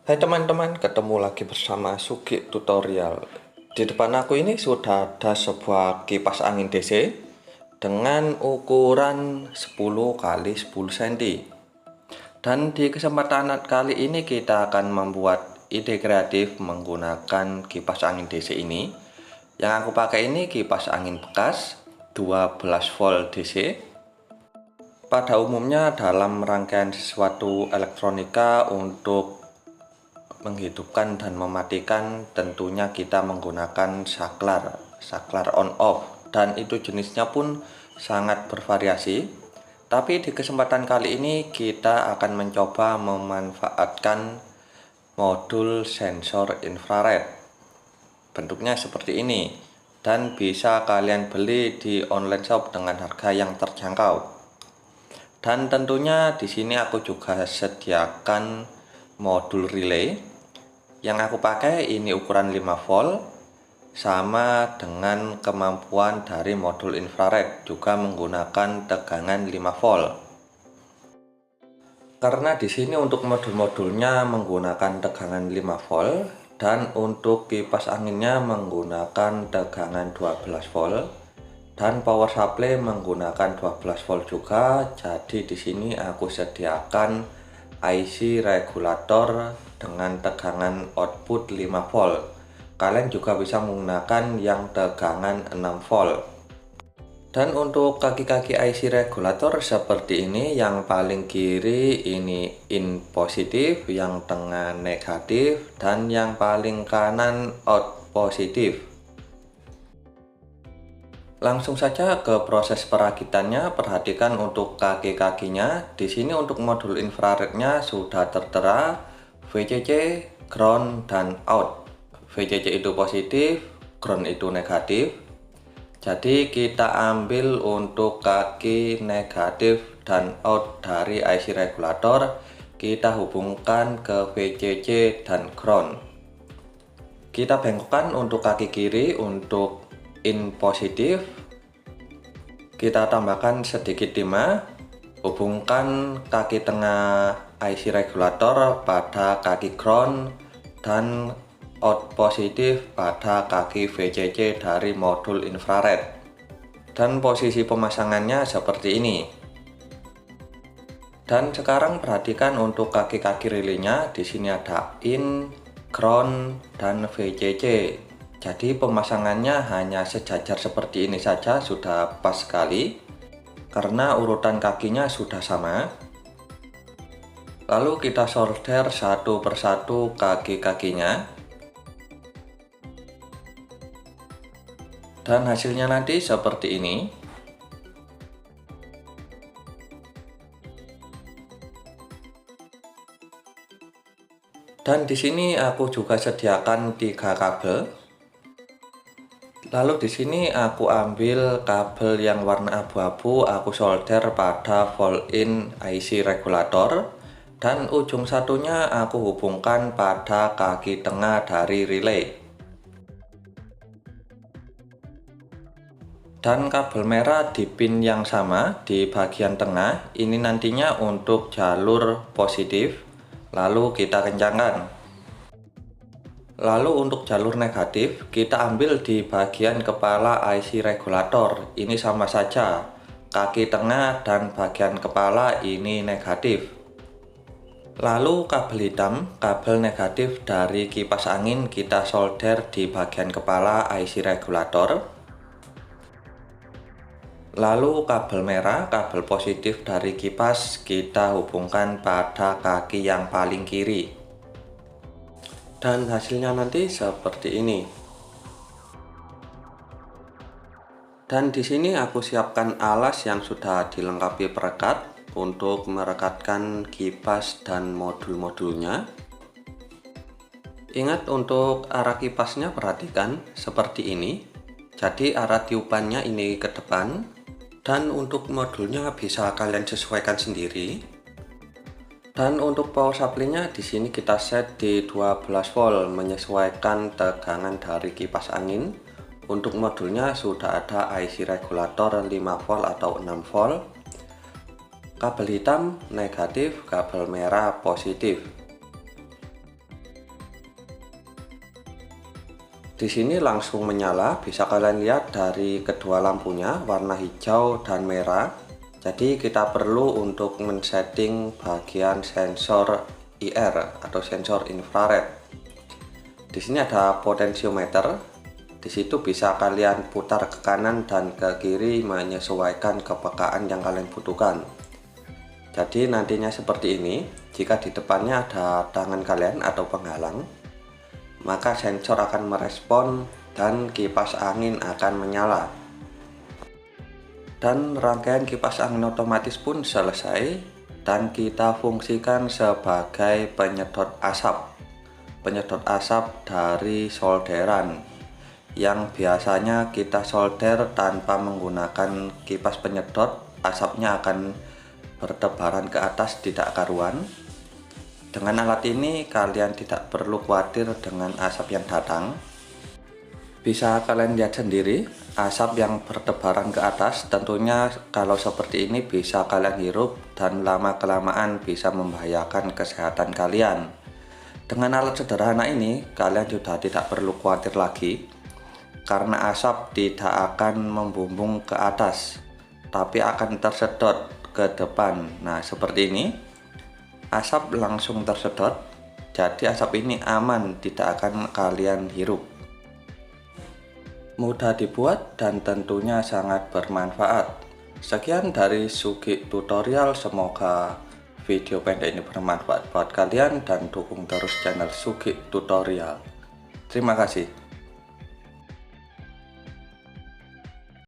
Hai teman-teman, ketemu lagi bersama Sugi Tutorial. Di depan aku ini sudah ada sebuah kipas angin DC dengan ukuran 10 kali 10 cm. Dan di kesempatan kali ini kita akan membuat ide kreatif menggunakan kipas angin DC ini. Yang aku pakai ini kipas angin bekas 12 volt DC. Pada umumnya dalam rangkaian sesuatu elektronika untuk menghidupkan dan mematikan tentunya kita menggunakan saklar on off, dan itu jenisnya pun sangat bervariasi. Tapi di kesempatan kali ini kita akan mencoba memanfaatkan modul sensor infrared. Bentuknya seperti ini dan bisa kalian beli di online shop dengan harga yang terjangkau. Dan tentunya di sini aku juga sediakan modul relay. Yang aku pakai ini ukuran 5 volt, sama dengan kemampuan dari modul infrared, juga menggunakan tegangan 5 volt. Karena di sini untuk modul-modulnya menggunakan tegangan 5 volt dan untuk kipas anginnya menggunakan tegangan 12 volt dan power supply menggunakan 12 volt juga. Jadi di sini aku sediakan IC regulator dengan tegangan output 5 volt. Kalian juga bisa menggunakan yang tegangan 6 volt. Dan untuk kaki-kaki IC regulator seperti ini, yang paling kiri ini in positif, yang tengah negatif, dan yang paling kanan out positif. Langsung saja ke proses perakitannya. Perhatikan untuk kaki-kakinya. Di sini untuk modul infrarednya sudah tertera VCC, ground, dan out. VCC itu positif, ground itu negatif. Jadi kita ambil untuk kaki negatif dan out dari IC regulator, kita hubungkan ke VCC dan ground. Kita bengkokkan untuk kaki kiri untuk in positif, kita tambahkan sedikit timah, hubungkan kaki tengah IC regulator pada kaki ground dan out positif pada kaki VCC dari modul infrared. Dan posisi pemasangannya seperti ini. Dan sekarang perhatikan untuk kaki-kaki relaynya, di sini ada in, ground, dan VCC. Jadi pemasangannya hanya sejajar seperti ini saja sudah pas sekali, karena urutan kakinya sudah sama. Lalu kita solder satu persatu kaki-kakinya. Dan hasilnya nanti seperti ini. Dan di sini aku juga sediakan 3 kabel. Lalu di sini aku ambil kabel yang warna abu-abu, aku solder pada volt in IC regulator, dan ujung satunya aku hubungkan pada kaki tengah dari relay. Dan kabel merah di pin yang sama di bagian tengah, ini nantinya untuk jalur positif, lalu kita kencangkan. Lalu untuk jalur negatif, kita ambil di bagian kepala IC regulator, ini sama saja, kaki tengah dan bagian kepala ini negatif. Lalu kabel hitam, kabel negatif dari kipas angin, kita solder di bagian kepala IC regulator. Lalu kabel merah, kabel positif dari kipas, kita hubungkan pada kaki yang paling kiri. Dan hasilnya nanti seperti ini. Dan di sini aku siapkan alas yang sudah dilengkapi perekat untuk merekatkan kipas dan modul-modulnya. Ingat untuk arah kipasnya, perhatikan seperti ini. Jadi arah tiupannya ini ke depan. Dan untuk modulnya bisa kalian sesuaikan sendiri. Dan untuk power supply-nya di sini kita set di 12 volt menyesuaikan tegangan dari kipas angin. Untuk modulnya sudah ada IC regulator 5 volt atau 6 volt. Kabel hitam negatif, kabel merah positif. Di sini langsung menyala, bisa kalian lihat dari kedua lampunya warna hijau dan merah. Jadi kita perlu untuk men-setting bagian sensor IR atau sensor infrared. Di sini ada potensiometer. Di situ bisa kalian putar ke kanan dan ke kiri menyesuaikan kepekaan yang kalian butuhkan. Jadi nantinya seperti ini. Jika di depannya ada tangan kalian atau penghalang, maka sensor akan merespon dan kipas angin akan menyala. Dan rangkaian kipas angin otomatis pun selesai dan kita fungsikan sebagai penyedot asap dari solderan yang biasanya kita solder tanpa menggunakan kipas penyedot. Asapnya akan bertebaran ke atas tidak karuan. Dengan alat ini kalian tidak perlu khawatir dengan asap yang datang. Bisa kalian lihat sendiri asap yang bertebaran ke atas. Tentunya kalau seperti ini bisa kalian hirup dan lama-kelamaan bisa membahayakan kesehatan kalian. Dengan alat sederhana ini kalian sudah tidak perlu khawatir lagi, karena asap tidak akan membumbung ke atas tapi akan tersedot ke depan. Nah seperti ini, asap langsung tersedot, jadi asap ini aman, tidak akan kalian hirup. Mudah dibuat dan tentunya sangat bermanfaat. Sekian dari Sugi Tutorial, semoga video pendek ini bermanfaat buat kalian dan dukung terus channel Sugi Tutorial. Terima kasih.